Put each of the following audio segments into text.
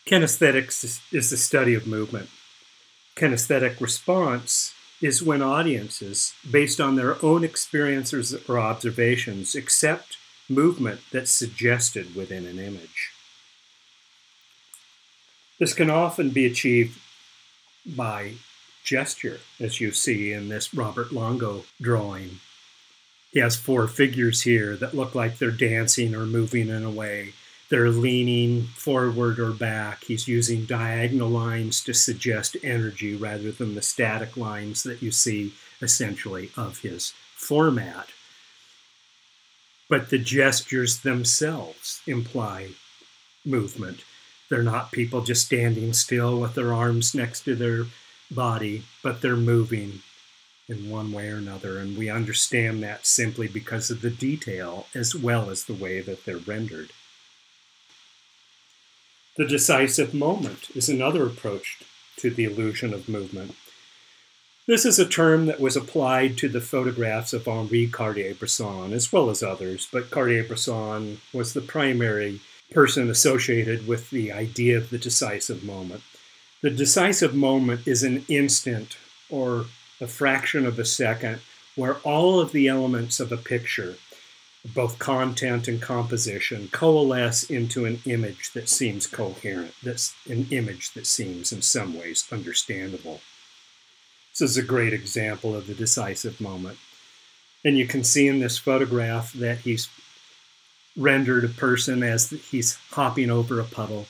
Kinesthetics is the study of movement. Kinesthetic response is when audiences, based on their own experiences or observations, accept movement that's suggested within an image. This can often be achieved by gesture, as you see in this Robert Longo drawing. He has four figures here that look like they're dancing or moving in a way. They're leaning forward or back. He's using diagonal lines to suggest energy rather than the static lines that you see essentially of his format. But the gestures themselves imply movement. They're not people just standing still with their arms next to their body, but they're moving in one way or another. And we understand that simply because of the detail as well as the way that they're rendered. The decisive moment is another approach to the illusion of movement. This is a term that was applied to the photographs of Henri Cartier-Bresson, as well as others, but Cartier-Bresson was the primary person associated with the idea of the decisive moment. The decisive moment is an instant or a fraction of a second where all of the elements of a picture, both content and composition, coalesce into an image that seems coherent, that's an image that seems in some ways understandable. This is a great example of the decisive moment. And you can see in this photograph that he's rendered a person as he's hopping over a puddle.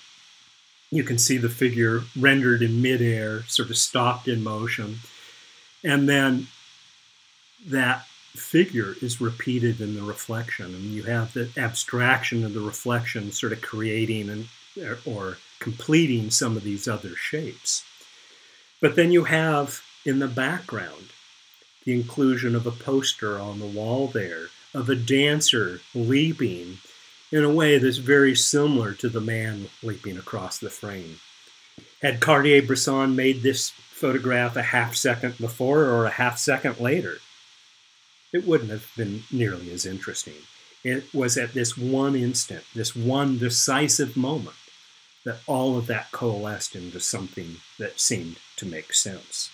You can see the figure rendered in midair, sort of stopped in motion. And then that figure is repeated in the reflection, and you have the abstraction of the reflection sort of creating or completing some of these other shapes. But then you have in the background the inclusion of a poster on the wall there of a dancer leaping in a way that's very similar to the man leaping across the frame. Had Cartier-Bresson made this photograph a half second before or a half second later, it wouldn't have been nearly as interesting. It was at this one instant, this one decisive moment, that all of that coalesced into something that seemed to make sense.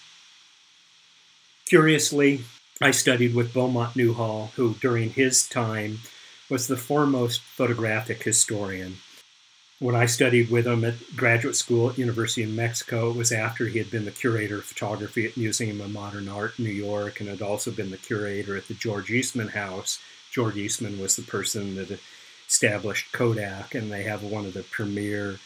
Curiously, I studied with Beaumont Newhall, who during his time was the foremost photographic historian. When I studied with him at graduate school at University of Mexico, it was after he had been the curator of photography at Museum of Modern Art in New York and had also been the curator at the George Eastman House. George Eastman was the person that established Kodak, and they have one of the premier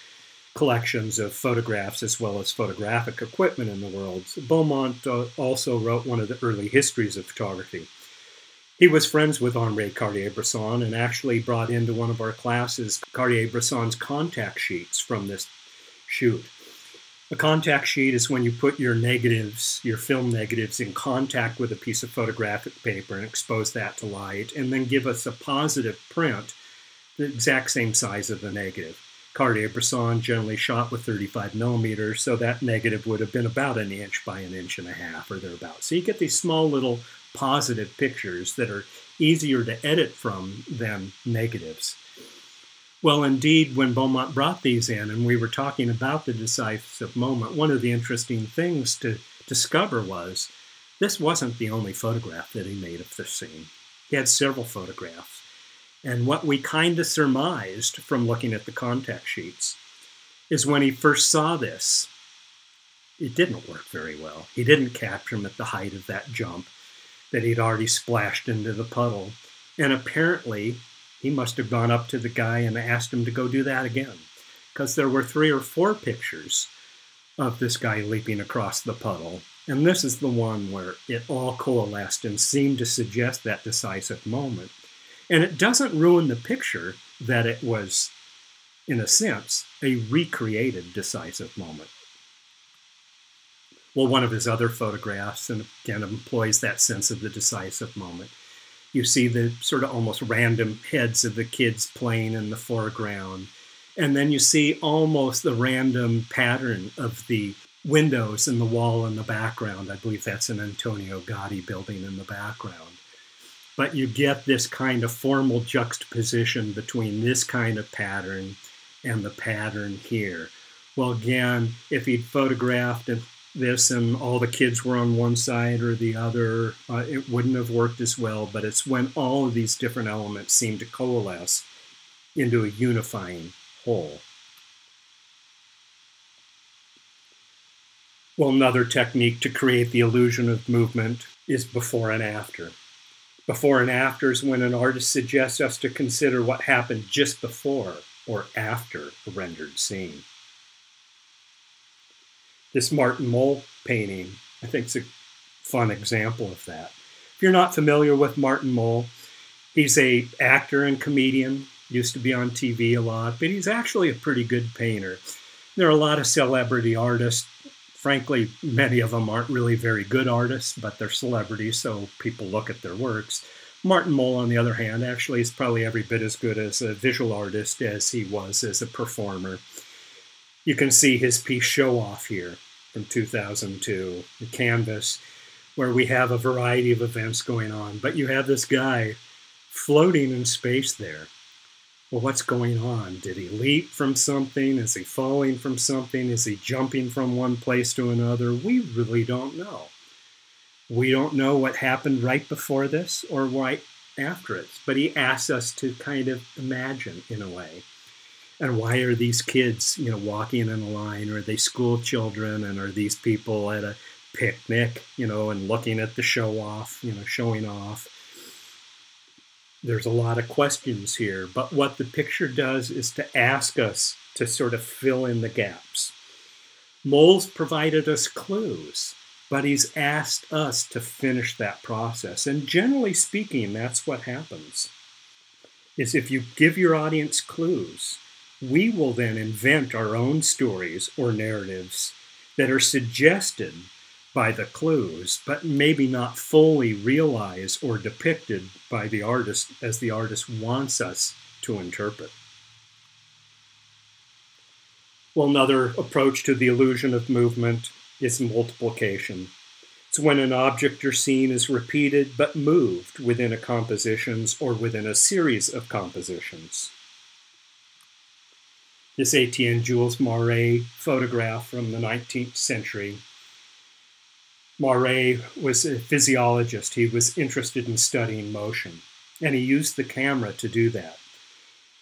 collections of photographs as well as photographic equipment in the world. So Beaumont also wrote one of the early histories of photography. He was friends with Henri Cartier-Bresson and actually brought into one of our classes Cartier-Bresson's contact sheets from this shoot. A contact sheet is when you put your negatives, your film negatives, in contact with a piece of photographic paper and expose that to light, and then give us a positive print, the exact same size of the negative. Cartier-Bresson generally shot with 35 millimeters, so that negative would have been about an inch by an inch and a half or thereabouts. So you get these small little positive pictures that are easier to edit from than negatives. Well, indeed, when Beaumont brought these in and we were talking about the decisive moment, one of the interesting things to discover was this wasn't the only photograph that he made of this scene. He had several photographs. And what we kind of surmised from looking at the contact sheets is when he first saw this, it didn't work very well. He didn't capture him at the height of that jump, that he'd already splashed into the puddle. And apparently, he must have gone up to the guy and asked him to go do that again, because there were 3 or 4 pictures of this guy leaping across the puddle. And this is the one where it all coalesced and seemed to suggest that decisive moment. And it doesn't ruin the picture that it was, in a sense, a recreated decisive moment. Well, one of his other photographs, and again, employs that sense of the decisive moment. You see the sort of almost random heads of the kids playing in the foreground. And then you see almost the random pattern of the windows in the wall in the background. I believe that's an Antonio Gaudi building in the background. But you get this kind of formal juxtaposition between this kind of pattern and the pattern here, Well, again, if he'd photographed this and all the kids were on one side or the other, it wouldn't have worked as well. But it's when all of these different elements seem to coalesce into a unifying whole. Well, another technique to create the illusion of movement is before and after. Before and after is when an artist suggests us to consider what happened just before or after a rendered scene. This Martin Mole painting, I think, is a fun example of that. If you're not familiar with Martin Mole, he's an actor and comedian, used to be on TV a lot, but he's actually a pretty good painter. There are a lot of celebrity artists. Frankly, many of them aren't really very good artists, but they're celebrities, so people look at their works. Martin Mole, on the other hand, actually is probably every bit as good as a visual artist as he was as a performer. You can see his piece Show Off here from 2002, the canvas, where we have a variety of events going on, but you have this guy floating in space there. Well, what's going on? Did he leap from something? Is he falling from something? Is he jumping from one place to another? We really don't know. We don't know what happened right before this or right after it, but he asks us to kind of imagine in a way. And why are these kids, walking in a line? Are they school children? And are these people at a picnic, and looking at the show off, showing off? There's a lot of questions here, but what the picture does is to ask us to sort of fill in the gaps. Mole's provided us clues, but he's asked us to finish that process. And generally speaking, that's what happens, is if you give your audience clues, we will then invent our own stories or narratives that are suggested by the clues, but maybe not fully realized or depicted by the artist as the artist wants us to interpret. Well, another approach to the illusion of movement is multiplication. It's when an object or scene is repeated but moved within a composition or within a series of compositions. This Etienne Jules Mauret photograph from the 19th century. Mauret was a physiologist. He was interested in studying motion, and he used the camera to do that.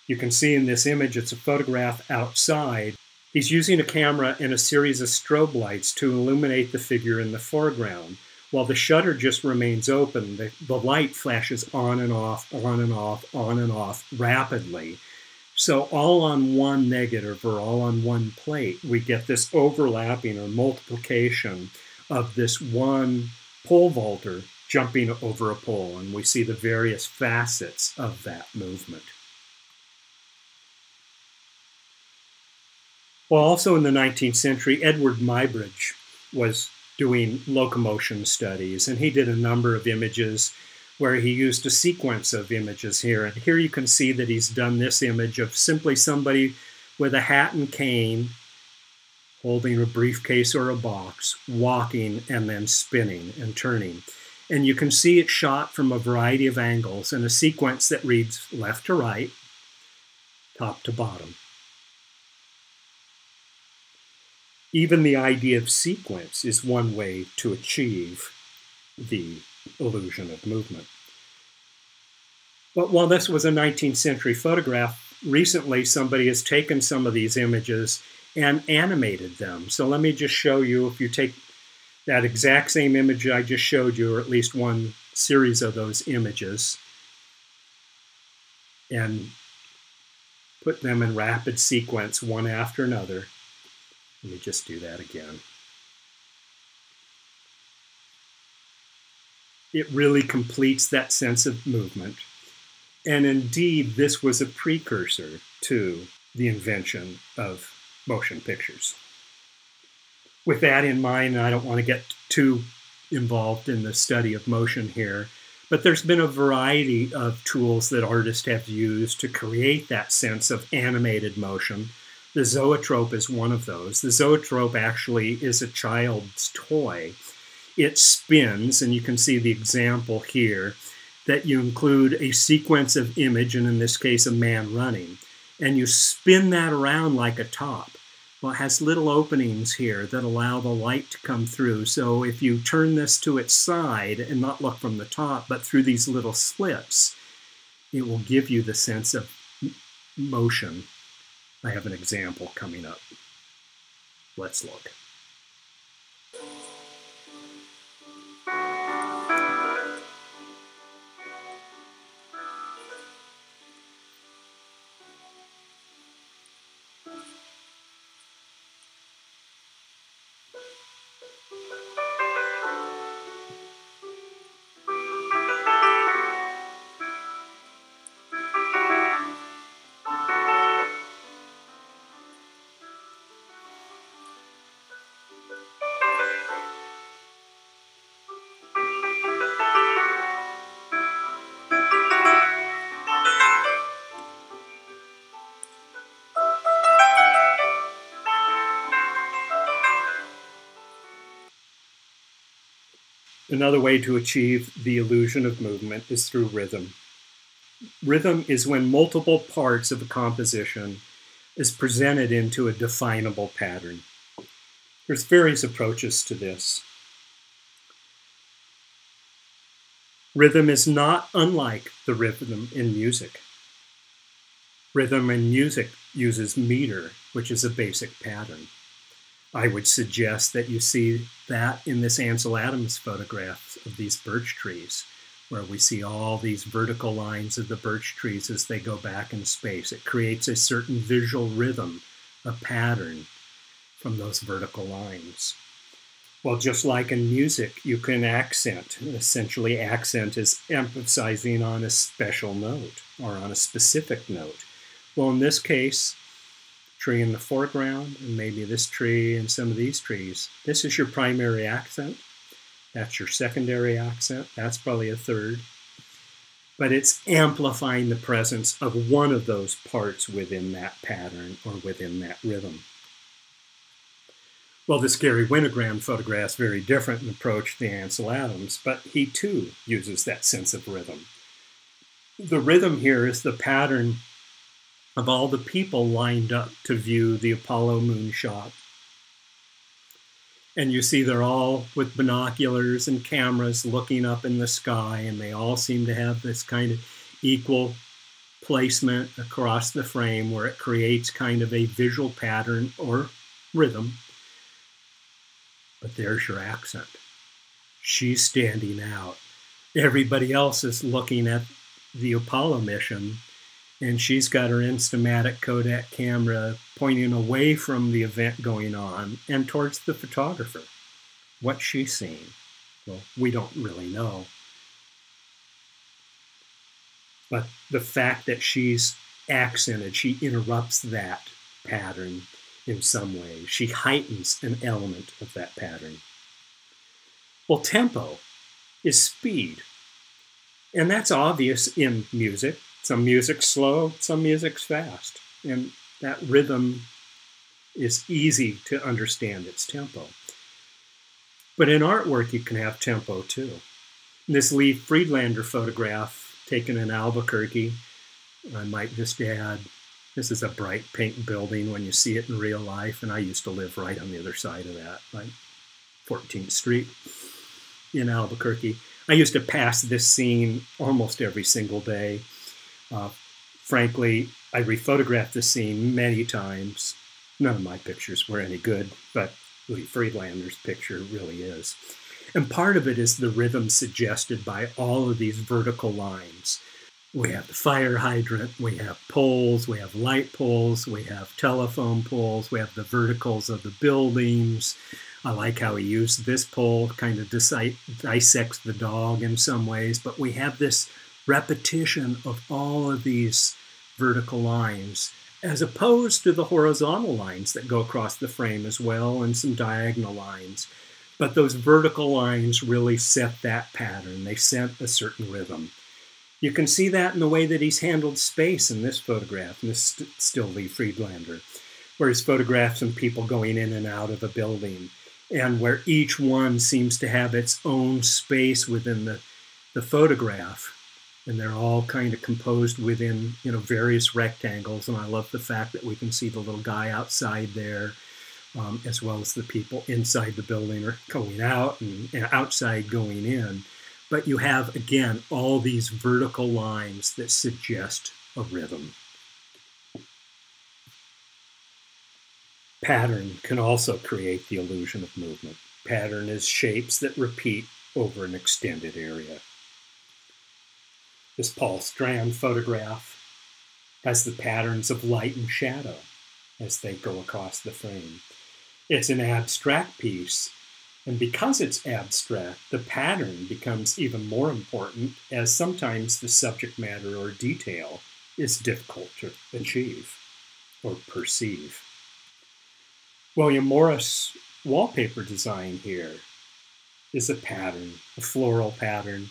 You can see in this image, it's a photograph outside. He's using a camera and a series of strobe lights to illuminate the figure in the foreground. While the shutter just remains open, the light flashes on and off, on and off, on and off rapidly. So all on one negative or all on one plate, we get this overlapping or multiplication of this one pole vaulter jumping over a pole, and we see the various facets of that movement. Well, also in the 19th century, Edward Muybridge was doing locomotion studies, and he did a number of images where he used a sequence of images here. And here you can see that he's done this image of simply somebody with a hat and cane holding a briefcase or a box, walking and then spinning and turning. And you can see it shot from a variety of angles in a sequence that reads left to right, top to bottom. Even the idea of sequence is one way to achieve the illusion of movement. But while this was a 19th century photograph, recently somebody has taken some of these images and animated them. So let me just show you, if you take that exact same image I just showed you, or at least one series of those images, and put them in rapid sequence, one after another. Let me just do that again. It really completes that sense of movement. And indeed, this was a precursor to the invention of motion pictures. With that in mind, I don't want to get too involved in the study of motion here, but there's been a variety of tools that artists have used to create that sense of animated motion. The zoetrope is one of those. The zoetrope actually is a child's toy. It spins, and you can see the example here, that you include a sequence of image, and in this case, a man running. And you spin that around like a top. Well, it has little openings here that allow the light to come through. So if you turn this to its side and not look from the top, but through these little slits, it will give you the sense of motion. I have an example coming up. Let's look. Another way to achieve the illusion of movement is through rhythm. Rhythm is when multiple parts of a composition is presented into a definable pattern. There's various approaches to this. Rhythm is not unlike the rhythm in music. Rhythm in music uses meter, which is a basic pattern. I would suggest that you see that in this Ansel Adams photograph of these birch trees, where we see all these vertical lines of the birch trees as they go back in space. It creates a certain visual rhythm, a pattern from those vertical lines. Well, just like in music, you can accent. Essentially, accent is emphasizing on a special note or on a specific note. Well, in this case, tree in the foreground, and maybe this tree and some of these trees. This is your primary accent. That's your secondary accent. That's probably a third. But it's amplifying the presence of one of those parts within that pattern or within that rhythm. Well, this Gary Winogrand photograph is very different in approach to Ansel Adams, but he too uses that sense of rhythm. The rhythm here is the pattern of all the people lined up to view the Apollo moonshot. And you see they're all with binoculars and cameras looking up in the sky, and they all seem to have this kind of equal placement across the frame where it creates kind of a visual pattern or rhythm. But there's your accent. She's standing out. Everybody else is looking at the Apollo mission, and she's got her Instamatic Kodak camera pointing away from the event going on and towards the photographer. What's she seeing? Well, we don't really know. But the fact that she's accented, she interrupts that pattern in some way. She heightens an element of that pattern. Well, tempo is speed. And that's obvious in music. Some music's slow, some music's fast. And that rhythm is easy to understand its tempo. But in artwork, you can have tempo too. This Lee Friedlander photograph taken in Albuquerque, I might just add, this is a bright pink building when you see it in real life, and I used to live right on the other side of that, like 14th Street in Albuquerque. I used to pass this scene almost every single day. Frankly, I rephotographed the scene many times. None of my pictures were any good, but Lee Friedlander's picture really is. And part of it is the rhythm suggested by all of these vertical lines. We have the fire hydrant, we have poles, we have light poles, we have telephone poles, we have the verticals of the buildings. I like how he used this pole, kind of dissects the dog in some ways, but we have this repetition of all of these vertical lines, as opposed to the horizontal lines that go across the frame as well, and some diagonal lines. But those vertical lines really set that pattern. They set a certain rhythm. You can see that in the way that he's handled space in this photograph, and this is still Lee Friedlander, where he's photographed some people going in and out of a building, and where each one seems to have its own space within the photograph. And they're all kind of composed within, various rectangles. And I love the fact that we can see the little guy outside there. as well as the people inside the building are going out and outside going in. But you have, again, all these vertical lines that suggest a rhythm. Pattern can also create the illusion of movement. Pattern is shapes that repeat over an extended area. This Paul Strand photograph has the patterns of light and shadow as they go across the frame. It's an abstract piece, and because it's abstract, the pattern becomes even more important, as sometimes the subject matter or detail is difficult to achieve or perceive. William Morris' wallpaper design here is a pattern, a floral pattern.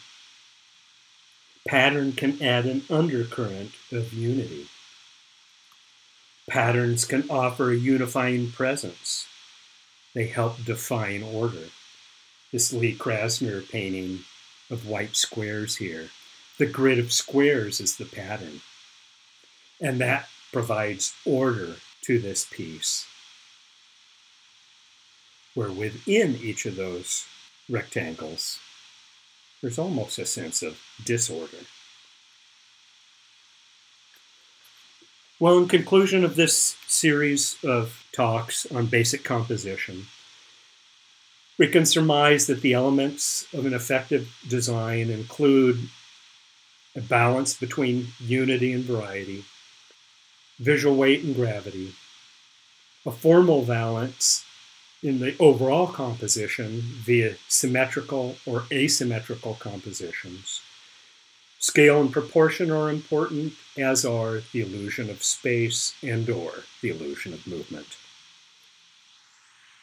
Pattern can add an undercurrent of unity. Patterns can offer a unifying presence. They help define order. This Lee Krasner painting of white squares here. The grid of squares is the pattern. And that provides order to this piece, where within each of those rectangles, there's almost a sense of disorder. Well, in conclusion of this series of talks on basic composition, we can surmise that the elements of an effective design include a balance between unity and variety, visual weight and gravity, a formal balance in the overall composition via symmetrical or asymmetrical compositions. Scale and proportion are important, as are the illusion of space and/or the illusion of movement.